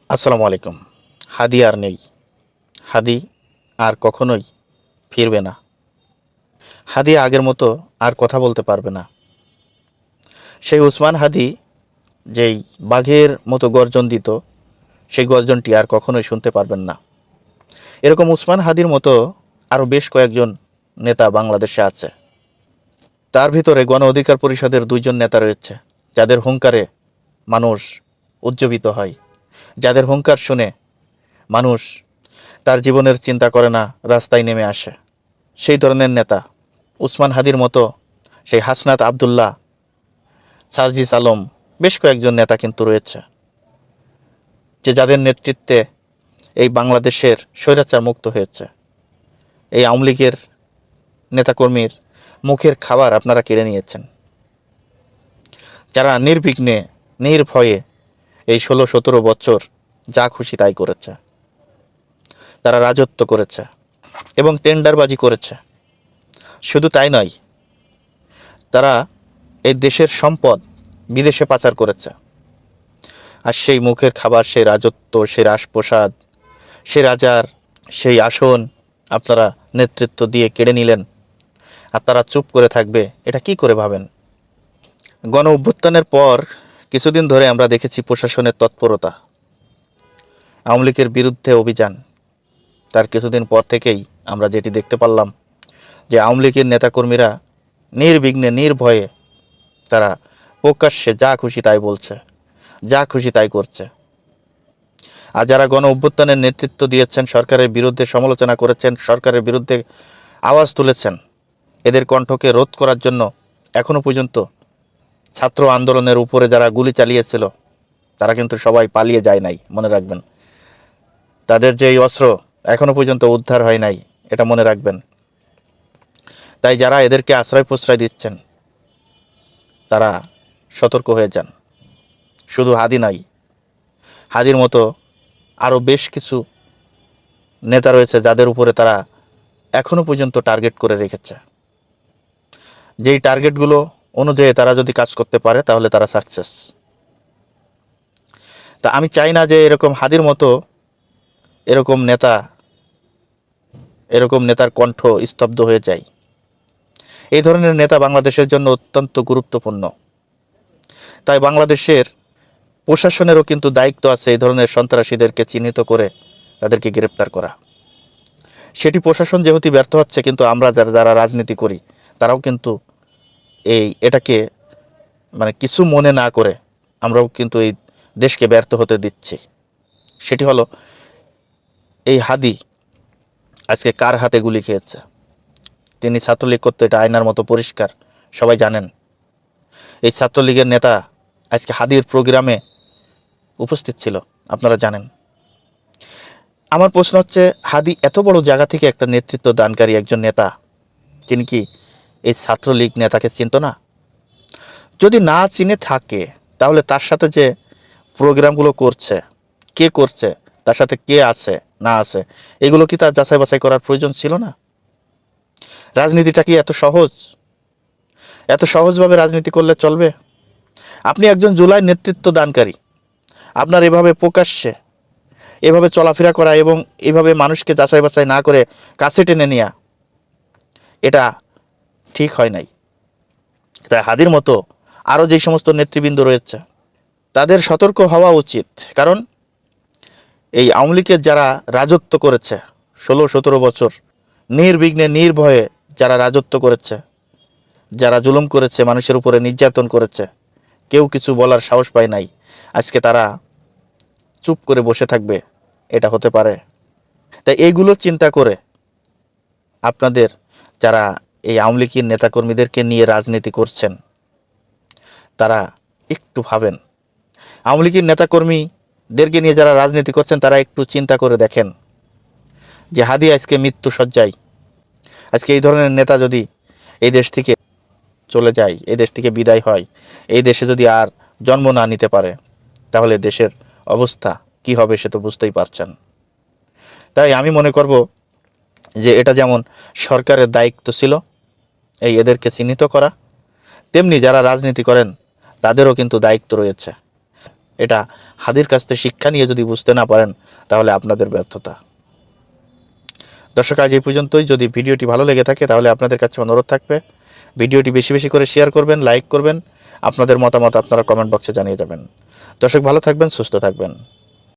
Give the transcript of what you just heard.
আসসালামু আলাইকুম। হাদি আর নেই। হাদি আর কখনোই ফিরবে না। হাদি আগের মতো আর কথা বলতে পারবে না। সেই উসমান হাদি যেই বাঘের মতো গর্জন দিত, সেই গর্জনটি আর কখনোই শুনতে পারবেন না। এরকম উসমান হাদির মতো আরও বেশ কয়েকজন নেতা বাংলাদেশে আছে। তার ভিতরে গণ অধিকার পরিষদের দুইজন নেতা রয়েছে, যাদের হুঙ্কারে মানুষ উজ্জীবিত হয়, যাদের হুঙ্কার শুনে মানুষ তার জীবনের চিন্তা করে না, রাস্তায় নেমে আসে। সেই ধরনের নেতা উসমান হাদির মতো সেই হাসনাত আবদুল্লাহ, সার্জিস আলম, বেশ কয়েকজন নেতা কিন্তু রয়েছে, যে যাদের নেতৃত্বে এই বাংলাদেশের স্বৈরাচার মুক্ত হয়েছে। এই আওয়ামী লীগের নেতাকর্মীর মুখের খাবার আপনারা কেড়ে নিয়েছেন, যারা নির্বিঘ্নে নির্ভয়ে এই 16-17 বছর যা খুশি তাই করেছে। তারা রাজত্ব করেছে এবং টেন্ডারবাজি করেছে। শুধু তাই নয়, তারা এই দেশের সম্পদ বিদেশে পাচার করেছে। আর সেই মুখের খাবার, সেই রাজত্ব, সেই রাজপ্রসাদ, সেই রাজার সেই আসন আপনারা নেতৃত্ব দিয়ে কেড়ে নিলেন, আর তারা চুপ করে থাকবে, এটা কি করে ভাবেন? গণ অভ্যুত্থানের পর কিছুদিন ধরে আমরা দেখেছি প্রশাসনের তৎপরতা, আওয়ামী লীগের বিরুদ্ধে অভিযান। তার কিছুদিন পর থেকেই আমরা যেটি দেখতে পারলাম, যে আওয়ামী লীগের নেতাকর্মীরা নির্বিঘ্নে নির্ভয়ে তারা প্রকাশ্যে যা খুশি তাই বলছে, যা খুশি তাই করছে। আর যারা গণ অভ্যুত্থানের নেতৃত্ব দিয়েছেন, সরকারের বিরুদ্ধে সমালোচনা করেছেন, সরকারের বিরুদ্ধে আওয়াজ তুলেছেন, এদের কণ্ঠকে রোধ করার জন্য এখনো পর্যন্ত ছাত্র আন্দোলনের উপরে যারা গুলি চালিয়েছিল, তারা কিন্তু সবাই পালিয়ে যায় নাই, মনে রাখবেন। তাদের যে এই অস্ত্র এখনো পর্যন্ত উদ্ধার হয় নাই, এটা মনে রাখবেন। তাই যারা এদেরকে আশ্রয় প্রশ্রয় দিচ্ছেন, তারা সতর্ক হয়ে যান। শুধু হাদি নাই, হাদির মতো আরও বেশ কিছু নেতা রয়েছে যাদের উপরে তারা এখনো পর্যন্ত টার্গেট করে রেখেছে। যেই টার্গেটগুলো অনুযায়ী তারা যদি কাজ করতে পারে, তাহলে তারা সাকসেস। তা আমি চাই না যে এরকম হাদির মতো এরকম নেতার কণ্ঠ স্তব্ধ হয়ে যায়। এই ধরনের নেতা বাংলাদেশের জন্য অত্যন্ত গুরুত্বপূর্ণ। তাই বাংলাদেশের প্রশাসনেরও কিন্তু দায়িত্ব আছে এই ধরনের সন্ত্রাসীদেরকে চিহ্নিত করে তাদেরকে গ্রেপ্তার করা। সেটি প্রশাসন যেহেতু ব্যর্থ হচ্ছে, কিন্তু আমরা যারা রাজনীতি করি তারাও কিন্তু এটাকে কিছু মনে না করে আমরাও কিন্তু এই দেশকে ব্যর্থ হতে দিচ্ছি। সেটি হলো, এই হাদি আজকে কার হাতে গুলি খেয়েছে? তিনি ছাত্রলীগ করতে, এটা আয়নার মতো পরিষ্কার, সবাই জানেন। এই ছাত্রলীগের নেতা আজকে হাদির প্রোগ্রামে উপস্থিত ছিল, আপনারা জানেন। আমার প্রশ্ন হচ্ছে, হাদি এত বড় জায়গা থেকে একটা নেতৃত্ব দানকারী একজন নেতা, তিনি কি এই ছাত্রলীগ নেতাকে চিনত না? যদি না চিনে থাকে, তাহলে তার সাথে যে প্রোগ্রামগুলো করছে, কে করছে, তার সাথে কে আছে না আছে, এগুলো কি তার যাচাই বাছাই করার প্রয়োজন ছিল না? রাজনীতিটা কি এত সহজ? এত সহজভাবে রাজনীতি করলে চলবে? আপনি একজন জুলাই নেতৃত্ব দানকারী, আপনার এভাবে প্রকাশ্যে এভাবে চলাফেরা করা এবং এভাবে মানুষকে যাচাই বাছাই না করে কাছে টেনে নেওয়া, এটা ঠিক হয় নাই। তাই হাদির মতো আরও যে সমস্ত নেতৃবৃন্দ রয়েছে, তাদের সতর্ক হওয়া উচিত। কারণ এই আওয়ামী লীগের যারা রাজত্ব করেছে 16-17 বছর, নির্বিঘ্নে নির্ভয়ে যারা রাজত্ব করেছে, যারা জুলুম করেছে, মানুষের উপরে নির্যাতন করেছে, কেউ কিছু বলার সাহস পায় নাই, আজকে তারা চুপ করে বসে থাকবে? এটা হতে পারে? তাই এইগুলো চিন্তা করে আপনাদের যারা এই আওয়ামী লীগের নেতাকর্মীদেরকে নিয়ে রাজনীতি করছেন, তারা একটু ভাবেন। আওয়ামী লীগের নেতাকর্মীদেরকে নিয়ে যারা রাজনীতি করছেন, তারা একটু চিন্তা করে দেখেন যে হাদি আজকে মৃত্যু সজ্জায়। আজকে এই ধরনের নেতা যদি এই দেশ থেকে চলে যায়, এই দেশ থেকে বিদায় হয়, এই দেশে যদি আর জন্ম না নিতে পারে, তাহলে দেশের অবস্থা কি হবে সে তো বুঝতেই পারছেন। তাই আমি মনে করব যে এটা যেমন সরকারের দায়িত্ব ছিল এদেরকে চিহ্নিত করা, তেমনি যারা রাজনীতি করেন তাদেরও কিন্তু দায়িত্ব রয়েছে। এটা হাদির কাছ থেকে শিক্ষা নিয়ে যদি বুঝতে না পারেন তাহলে আপনাদের ব্যর্থতা। দর্শক, আজ এই পর্যন্তই। যদি ভিডিওটি ভালো লেগে থাকে তাহলে আপনাদের কাছে অনুরোধ থাকবে ভিডিওটি বেশি বেশি করে শেয়ার করবেন, লাইক করবেন, আপনাদের মতামত আপনারা কমেন্ট বক্সে জানিয়ে যাবেন। দর্শক, ভালো থাকবেন, সুস্থ থাকবেন।